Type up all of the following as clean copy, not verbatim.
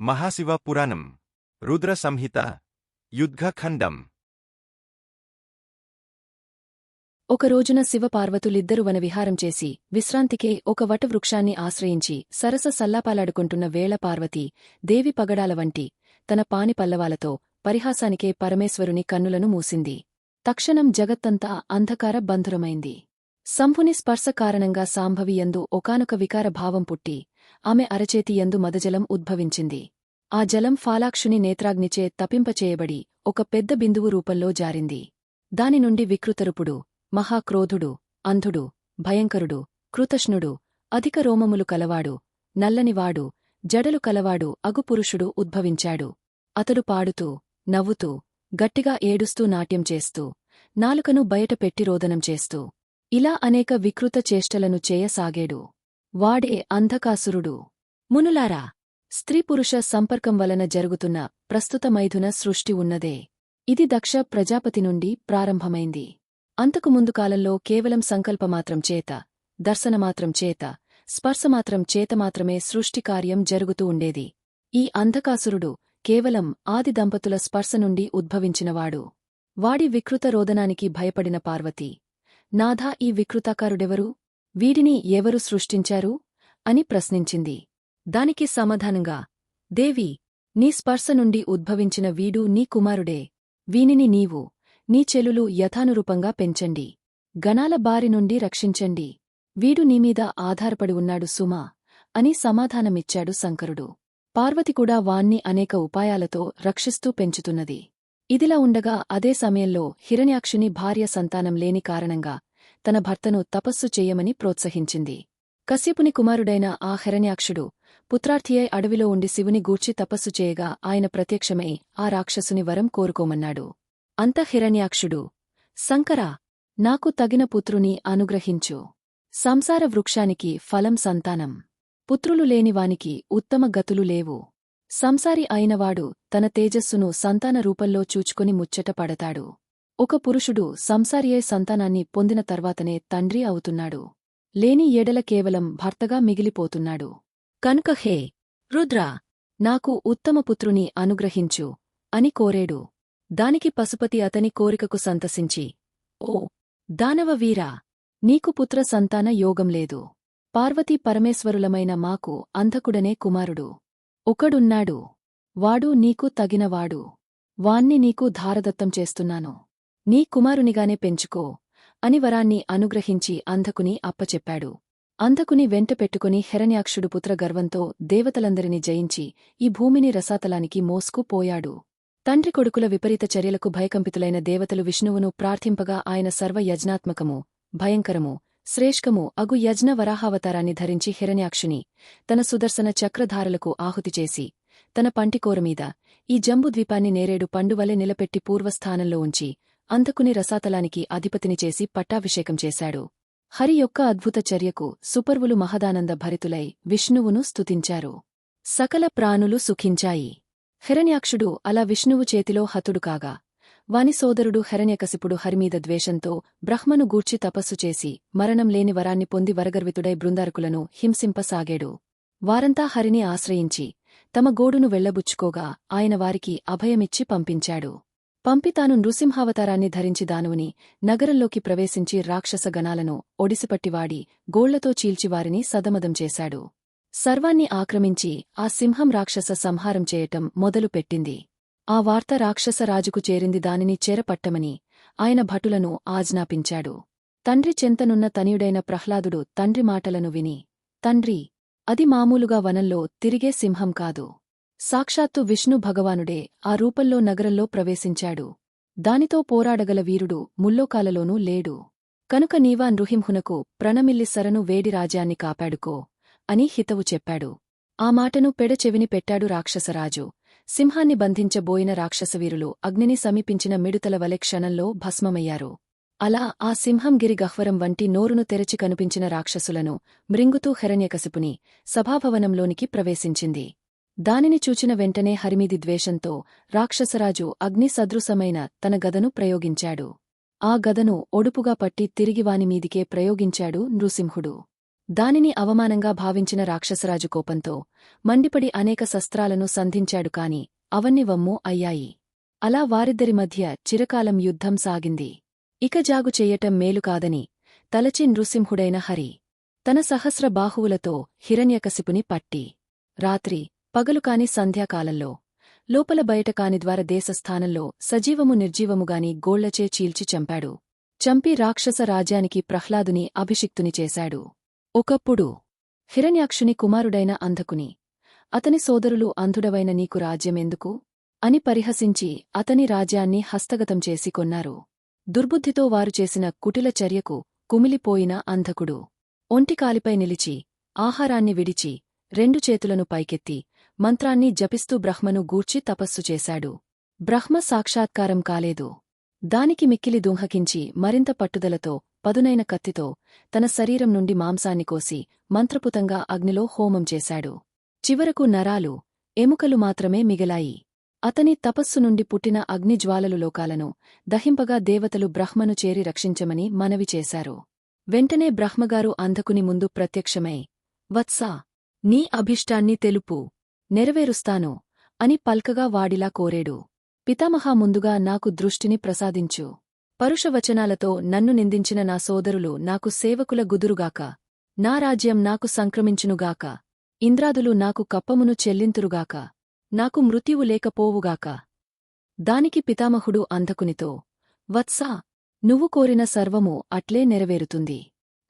మహాశివ పురాణం రుద్ర సంహిత యుద్ధఖండం. ఒకరోజున శివపార్వతులిద్దరూ వనవిహారం చేసి విశ్రాంతికే ఒక వటవృక్షాన్ని ఆశ్రయించి సరస సల్లాపాలాడుకుంటున్న వేళ పార్వతీ దేవి పగడాల వంటి తన పాని పల్లవాలతో పరిహాసానికే పరమేశ్వరుని కన్నులను మూసింది. తక్షణం జగత్తంతా అంధకార బంధురమైంది. శంభుని స్పర్శ కారణంగా సాంభవి యందు ఒకానొక వికార భావం పుట్టి ఆమె అరచేతి యందు మదజలం ఉద్భవించింది. ఆ జలం ఫాలాక్షుని నేత్రాగ్నిచే తపింపచేయబడి ఒక పెద్ద బిందువు రూపంలో జారింది. దానినుండి వికృతరూపుడు, మహాక్రోధుడు, అంధుడు, భయంకరుడు, కృతష్ణుడు, అధిక రోమములు కలవాడు, నల్లనివాడు, జడలు కలవాడు అగు పురుషుడు ఉద్భవించాడు. అతడు పాడుతూ, నవ్వుతూ, గట్టిగా ఏడుస్తూ నాట్యం చేస్తూ, నాలుకను బయట పెట్టి రోదనం చేస్తూ ఇలా అనేక వికృత చేష్టలను చేయసాగేడు. వాడే అంధకాసురుడు. మునులారా, స్త్రీపురుష సంపర్కం వలన జరుగుతున్న ప్రస్తుత మైథున సృష్టి ఉన్నదే. ఇది దక్ష ప్రజాపతి నుండి ప్రారంభమైంది. అంతకు ముందు కాలంలో కేవలం సంకల్పమాత్రం చేత, దర్శనమాత్రం చేత, స్పర్శమాత్రం చేత మాత్రమే సృష్టికార్యం జరుగుతూ ఉండేది. ఈ అంధకాసురుడు కేవలం ఆది దంపతుల స్పర్శ నుండి ఉద్భవించినవాడు. వాడి వికృత రోదనానికి భయపడిన పార్వతి, నాథా, ఈ వికృతాకారుడెవరు? వీడిని ఎవరు సృష్టించారు? అని ప్రశ్నించింది. దానికి సమాధానంగా, దేవి, నీ స్పర్శ నుండి ఉద్భవించిన వీడు నీ కుమారుడే. వీనిని నీవు, నీ చెలులు యథానురూపంగా పెంచండి. గణాల బారి నుండి రక్షించండి. వీడు నీమీద ఆధారపడి ఉన్నాడు సుమా అని సమాధానమిచ్చాడు శంకరుడు. పార్వతి కూడా వాణ్ణి అనేక ఉపాయాలతో రక్షిస్తూ పెంచుతున్నది. ఇదిలా ఉండగా అదే సమయంలో హిరణ్యాక్షుని భార్య సంతానం లేని కారణంగా తన భర్తను తపస్సు చెయ్యమని ప్రోత్సహించింది. కశ్యపుని కుమారుడైన ఆ హిరణ్యాక్షుడు పుత్రార్థియై అడవిలో ఉండి శివుని గూర్చి తపస్సు చేయగా ఆయన ప్రత్యక్షమై ఆ రాక్షసుని వరం కోరుకోమన్నాడు. అంత హిరణ్యాక్షుడు, శంకరా, నాకు తగిన పుత్రుని అనుగ్రహించు. సంసార వృక్షానికి ఫలం సంతానం. పుత్రులు లేనివానికి ఉత్తమ గతులు లేవు. సంసారి అయినవాడు తన తేజస్సును సంతాన రూపంలో చూచుకొని ముచ్చట పడతాడు. ఒక పురుషుడు సంసారియై సంతానాన్ని పొందిన తర్వాతనే తండ్రి అవుతున్నాడు. లేని ఎడల కేవలం భర్తగా మిగిలిపోతున్నాడు. కనుక హే రుద్రా, నాకు ఉత్తమ పుత్రుని అనుగ్రహించు అని కోరేడు. దానికి పశుపతి అతని కోరికకు సంతసించి, ఓ దానవ వీరా, నీకు పుత్ర సంతాన యోగం లేదు. పార్వతీ పరమేశ్వరులమైన మాకు అంధకుడనే కుమారుడు ఒకడున్నాడు. వాడు నీకు తగినవాడు. వాణ్ణి నీకు ధారదత్తం చేస్తున్నాను. నీ కుమారునిగానే పెంచుకో అని వరాన్ని అనుగ్రహించి అంధకుని అప్పచెప్పాడు. అంధకుని వెంట పెట్టుకుని హిరణ్యాక్షుడు పుత్రగర్వంతో దేవతలందరినీ జయించి ఈ భూమిని రసాతలానికి మోసుకు పోయాడు. తండ్రి కొడుకుల విపరీత చర్యలకు భయకంపితులైన దేవతలు విష్ణువును ప్రార్థింపగా ఆయన సర్వ యజ్ఞాత్మకము, భయంకరము, శ్రేష్ఠము అగు యజ్ఞ వరాహావతారాన్ని ధరించి హిరణ్యాక్షుని తన సుదర్శన చక్రధారలకు ఆహుతిచేసి తన పంటికోరమీద ఈ జంబుద్వీపాన్ని నేరేడు పండువలె నిలపెట్టి పూర్వస్థానంలో ఉంచి అంధకుని రసాతలానికి అధిపతిని చేసి పట్టాభిషేకం చేశాడు. హరి యొక్క అద్భుత చర్యకు సుపర్వులు మహదానంద భరితులై విష్ణువును స్తుతించారు. సకల ప్రాణులు సుఖించాయి. హిరణ్యాక్షుడు అలా విష్ణువు చేతిలో హతుడు కాగా వాని సోదరుడు హిరణ్యకశిపుడు హరిమీద ద్వేషంతో బ్రహ్మను గూర్చి తపస్సు చేసి మరణం లేని వరాన్ని పొంది వరగర్వితుడై బృందారకులను హింసింపసాగాడు. వారంతా హరిని ఆశ్రయించి తమ గోడును వెళ్లబుచ్చుకోగా ఆయన వారికి అభయమిచ్చి పంపించాడు. పంపితాను నృసింహావతారాన్ని ధరించి దానువుని నగరంలోకి ప్రవేశించి రాక్షస గణాలను ఒడిసిపట్టివాడి గోళ్లతో చీల్చివారిని సదమదం చేశాడు. సర్వాన్ని ఆక్రమించి ఆ సింహం రాక్షస సంహారం చేయటం మొదలుపెట్టింది. ఆ వార్త రాక్షసరాజుకు చేరింది. దానిని చెరపట్టమని ఆయన భటులను ఆజ్ఞాపించాడు. తండ్రి చెంతనున్న తనయుడైన ప్రహ్లాదుడు తండ్రి మాటలను విని, తండ్రి, అది మామూలుగా వనంలో తిరిగే సింహం కాదు. సాక్షాత్తు విష్ణు భగవానుడే ఆ రూపంలో నగరంలో ప్రవేశించాడు. దానితో పోరాడగల వీరుడు ముల్లోకాలలోనూ లేడు. కనుక నీవా నృహింహునకు ప్రణమిల్లి సరను వేడి రాజ్యాన్ని కాపాడుకో అని హితవు చెప్పాడు. ఆ మాటను పెడచెవిని పెట్టాడు రాక్షసరాజు. సింహాన్ని బంధించబోయిన రాక్షసవీరులు అగ్నిని సమీపించిన మిడుతల వలె క్షణంలో భస్మమయ్యారు. అలా ఆ సింహం గిరి గహ్వరం వంటి నోరును తెరచి కనిపించిన రాక్షసులను మృంగుతూ హిరణ్యకశిపుని సభాభవనంలోనికి ప్రవేశించింది. దానిని చూచిన వెంటనే హరిమీది ద్వేషంతో రాక్షసరాజు అగ్ని సదృశమైన తన గదను ప్రయోగించాడు. ఆ గదను ఒడుపుగా పట్టి తిరిగి వానిమీదికే ప్రయోగించాడు నృసింహుడు. దానిని అవమానంగా భావించిన రాక్షసరాజు కోపంతో మండిపడి అనేక శస్త్రాలను సంధించాడు కాని అవన్నీ వమ్ము అయ్యాయి. అలా వారిద్దరి మధ్య చిరకాలం యుద్ధం సాగింది. ఇక జాగు చెయ్యటం మేలు కాదని తలచి నృసింహుడైన హరి తన సహస్ర బాహువులతో హిరణ్యకశిపుని పట్టి రాత్రి పగలు కాని సంధ్యాకాలంలో లోపల బయట కాని ద్వార దేశస్థానంలో సజీవము నిర్జీవముగాని గోళ్లచే చీల్చి చంపాడు. చంపి రాక్షస రాజ్యానికి ప్రహ్లాదుని అభిషిక్తుని చేశాడు. ఒకప్పుడు హిరణ్యాక్షుని కుమారుడైన అంధకుని అతని సోదరులు అంధుడవైన నీకు రాజ్యమెందుకు అని పరిహసించి అతని రాజ్యాన్ని హస్తగతం చేసి కొన్నారు. దుర్బుద్ధితో వారు చేసిన కుటిల చర్యకు కుమిలిపోయిన అంధకుడు ఒంటికాలిపై నిలిచి ఆహారాన్ని విడిచి రెండు చేతులను పైకెత్తి మంత్రాన్ని జపిస్తూ బ్రహ్మను గూర్చి తపస్సు చేశాడు. బ్రహ్మ సాక్షాత్కారం కాలేదు. దానికి మిక్కిలి దుంహకించి మరింత పట్టుదలతో పదునైన కత్తితో తన శరీరం నుండి మాంసాన్ని కోసి మంత్రపుతంగా అగ్నిలో హోమం చేశాడు. చివరకు నరాలు ఎముకలు మాత్రమే మిగిలాయి. అతని తపస్సు నుండి పుట్టిన అగ్నిజ్వాలలు లోకాలను దహింపగా దేవతలు బ్రహ్మను చేరి రక్షించమని మనవి చేశారు. వెంటనే బ్రహ్మగారు అంధకుని ముందు ప్రత్యక్షమై వత్సా, నీ అభిష్టాన్ని తెలుపు, నెరవేరుస్తాను అని పల్కగా వాడిలా కోరేడు. పితామహా, ముందుగా నాకు దృష్టిని ప్రసాదించు. పరుషవచనాలతో నన్ను నిందించిన నా సోదరులు నాకు సేవకుల గుదురుగాక. నా రాజ్యం నాకు సంక్రమించునుగాక. ఇంద్రాదులు నాకు కప్పమును చెల్లింతురుగాక. నాకు మృత్యువు లేకపోవుగాక. దానికి పితామహుడు అంధకునితో, వత్సా, నువ్వు కోరిన సర్వము అట్లే నెరవేరుతుంది.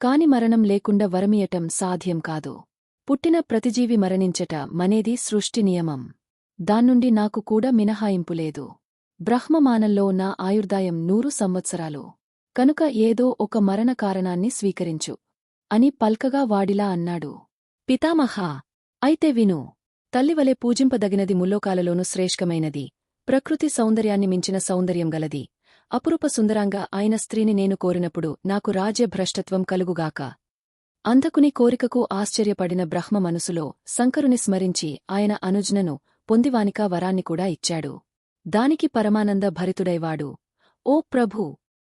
కాని మరణం లేకుండా వరమియటం సాధ్యం కాదు. పుట్టిన ప్రతిజీవి మరణించట మనేది సృష్టి నియమం. దాన్నుండి నాకు కూడా మినహాయింపులేదు. బ్రహ్మమానంలో నా ఆయుర్దాయం 100 సంవత్సరాలు. కనుక ఏదో ఒక మరణ కారణాన్ని స్వీకరించు అని పల్కగా వాడిలా అన్నాడు. పితామహా, అయితే విను. తల్లివలె పూజింపదగినది ముల్లోకాలలోనూ శ్రేష్ఠమైనది, ప్రకృతి సౌందర్యాన్ని మించిన సౌందర్యం గలది, అపురూప సుందరాంగ అయిన స్త్రీని నేను కోరినప్పుడు నాకు రాజ్యభ్రష్టత్వం కలుగుగాక. అంధకుని కోరికకు ఆశ్చర్యపడిన బ్రహ్మ మనసులో శంకరుని స్మరించి ఆయన అనుజ్ఞను పొందివానికా వరాన్ని కూడా ఇచ్చాడు. దానికి పరమానంద భరితుడైవాడు, ఓ ప్రభూ,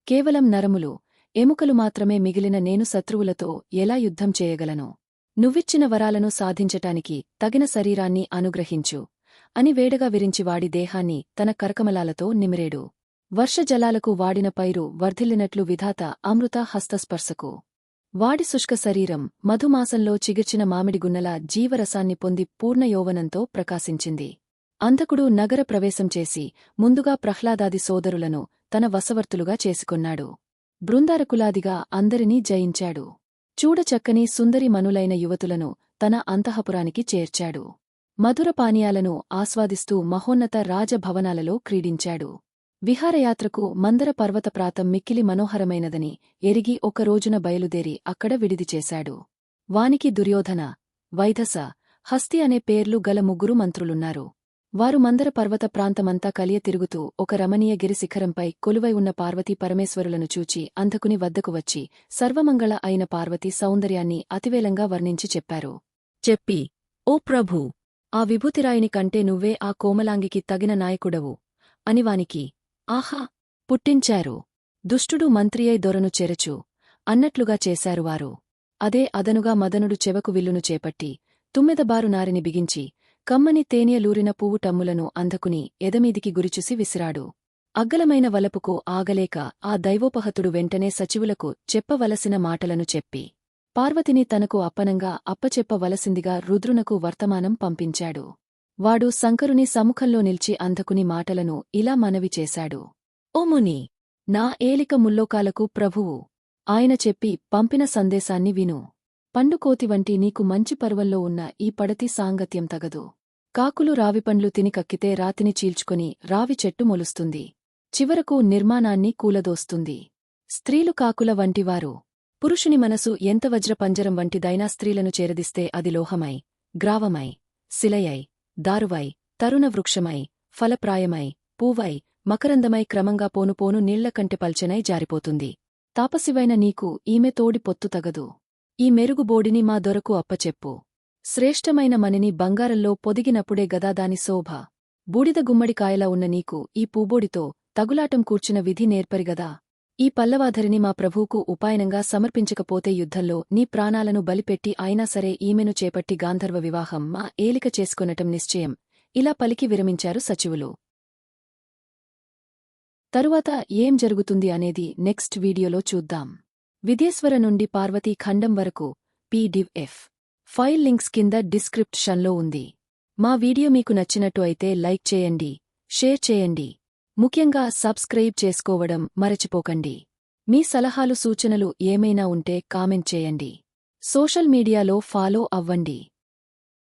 కేవలం నరములు, ఎముకలు మాత్రమే మిగిలిన నేను శత్రువులతో ఎలా యుద్ధం చేయగలను? నువ్విచ్చిన వరాలను సాధించటానికి తగిన శరీరాన్ని అనుగ్రహించు అని వేడగా విరించి వాడి దేహాన్ని తన కరకమలాలతో నిమిరేడు. వర్షజలాలకు వాడిన పైరు వర్ధిల్లినట్లు విధాత అమృత హస్తస్పర్శకు వాడి శుష్క శరీరం మధుమాసంలో చిగిర్చిన మామిడిగున్నలా జీవరసాన్ని పొంది పూర్ణ యౌవనంతో ప్రకాశించింది. అంధకుడు నగర ప్రవేశం చేసి ముందుగా ప్రహ్లాదాది సోదరులను తన వశవర్తులుగా చేసుకొన్నాడు. బృందారకులాదిగా అందరినీ జయించాడు. చూడచక్కని సుందరి మనులైన యువతులను తన అంతఃపురానికి చేర్చాడు. మధుర పానీయాలను ఆస్వాదిస్తూ మహోన్నత రాజభవనాలలో క్రీడించాడు. విహారయాత్రకు మందర పర్వత ప్రాతం మిక్కిలి మనోహరమైనదని ఎరిగి ఒక రోజున బయలుదేరి అక్కడ విడిది చేశాడు. వానికి దుర్యోధన, వైధస, హస్తి అనే పేర్లు గల 3 మంత్రులున్నారు. వారు మందర పర్వత ప్రాంతమంతా కలియ తిరుగుతూ ఒక రమణీయ గిరి శిఖరంపై కొలువై ఉన్న పార్వతీ పరమేశ్వరులను చూచి అంధకుని వద్దకు వచ్చి సర్వమంగళ అయిన పార్వతీ సౌందర్యాన్ని అతివేలంగా వర్ణించి చెప్పారు. చెప్పి, ఓ ప్రభూ, ఆ విభూతిరాయిని కంటే నువ్వే ఆ కోమలాంగికి తగిన నాయకుడవు అని వానికి ఆహా పుట్టించారు. దుష్టుడు మంత్రియై దొరను చెరచు అన్నట్లుగా చేశారు వారు. అదే అదనుగా మదనుడు చెవకు విల్లును చేపట్టి తుమ్మెదబారు నారిని బిగించి కమ్మని తేనియలూరిన పువ్వు టమ్ములను అంధకుని ఎదమీదికి గురిచూసి విసిరాడు. అగ్గలమైన వలపుకు ఆగలేక ఆ దైవోపహతుడు వెంటనే సచివులకు చెప్పవలసిన మాటలను చెప్పి పార్వతిని తనకు అప్పనంగా అప్పచెప్పవలసిందిగా రుద్రునకు వర్తమానం పంపించాడు. వాడు శంకరుని సముఖంలో నిల్చి అంధకుని మాటలను ఇలా మనవి చేశాడు. ఓ ముని, నా ఏలిక ముల్లోకాలకు ప్రభువు. ఆయన చెప్పి పంపిన సందేశాన్ని విను. పండుకోతి వంటి నీకు మంచి పర్వంలో ఉన్న ఈ పడతి సాంగత్యం తగదు. కాకులు రావిపండ్లు తిని కక్కితే రాతిని చీల్చుకొని రావి చెట్టు మొలుస్తుంది. చివరకు నిర్మాణాన్ని కూలదోస్తుంది. స్త్రీలు కాకుల వంటివారు. పురుషుని మనసు ఎంత వజ్రపంజరం వంటిదైనా స్త్రీలను చేరదిస్తే అది లోహమై, గ్రావమై, శిలయై, దారువై, తరుణ వృక్షమై, ఫలప్రాయమై, పూవై, మకరందమై క్రమంగా పోనుపోను నీళ్లకంటె పల్చెనై జారిపోతుంది. తాపసివైన నీకు ఈమె తోడి పొత్తు తగదు. ఈ మెరుగుబోడిని మా దొరకు అప్పచెప్పు. శ్రేష్టమైన మణిని బంగారంలో పొదిగినప్పుడే గదా దాని శోభ. బూడిద గుమ్మడికాయలా ఉన్న నీకు ఈ పూబోడితో తగులాటం కూర్చిన విధి నేర్పరిగదా. ఈ పల్లవాధరిని మా ప్రభువుకు ఉపాయనంగా సమర్పించకపోతే యుద్ధంలో నీ ప్రాణాలను బలిపెట్టి అయినా సరే ఈమెను చేపట్టి గాంధర్వ వివాహం మా ఏలిక చేసుకొనటం నిశ్చయం ఇలా పలికి విరమించారు సచివులు. తరువాత ఏం జరుగుతుంది అనేది నెక్స్ట్ వీడియోలో చూద్దాం. విదేశ్వర నుండి పార్వతీ ఖండం వరకు PDF ఫైల్ లింక్స్ కింద డిస్క్రిప్షన్లో ఉంది. మా వీడియో మీకు నచ్చినట్టు అయితే లైక్ చేయండి, షేర్ చేయండి. ముఖ్యంగా సబ్స్క్రైబ్ చేసుకోవడం మరచిపోకండి. మీ సలహాలు సూచనలు ఏమైనా ఉంటే కామెంట్ చేయండి. సోషల్ మీడియాలో ఫాలో అవ్వండి.